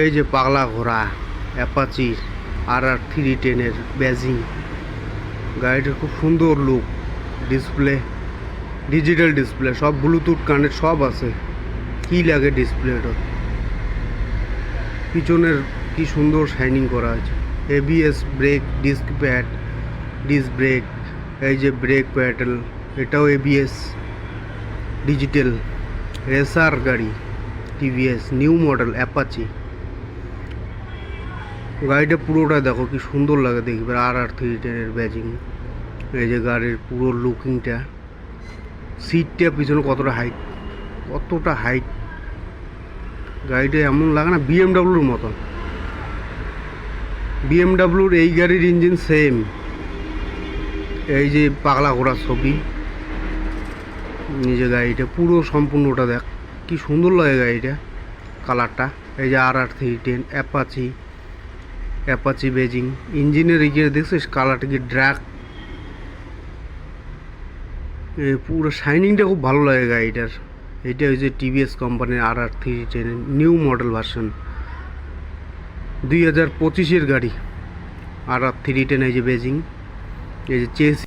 এই যে পাগলা ঘোড়া অ্যাপাচি RR 310-এর ব্যাজিং। গাড়িটার খুব সুন্দর লুক, ডিসপ্লে ডিজিটাল ডিসপ্লে, সব ব্লুটুথ কানেক্ট সব আছে। কি লাগে ডিসপ্লেটা, পিছনের কি সুন্দর শাইনিং করা আছে। ABS brake, disc pad, disc brake, এই যে ব্রেক প্যাডেল, এটাও ABS ডিজিটাল। রেসার গাড়ি, TVS নিউ মডেল অ্যাপাচি। গাড়িটা পুরোটা দেখো কি সুন্দর লাগে দেখবে, RR 310-এর ব্যাজিং। এই যে গাড়ির পুরো লুকিংটা, সিটটা পিছনে কতটা হাইট। গাড়িটা এমন লাগে না BMWর মতো। BMWর এই গাড়ির ইঞ্জিন সেম। এই যে পাগলা ঘোড়ার ছবি, নিজে গাড়িটা পুরো সম্পূর্ণটা দেখ কি সুন্দর লাগে গাড়িটা, কালারটা। এই যে RR 310 অ্যাপাচি বেজিং। ইঞ্জিনের এগিয়ে দেখছিস কালারটা কি ড্রাক, পুরো শাইনিংটা খুব ভালো লাগে গাড়িটার। এটা হচ্ছে TVS কোম্পানির RR 310 নিউ মডেল ভার্সন, 2025-এর গাড়ি RR 310। এই যে বেজিং, এই যে চেস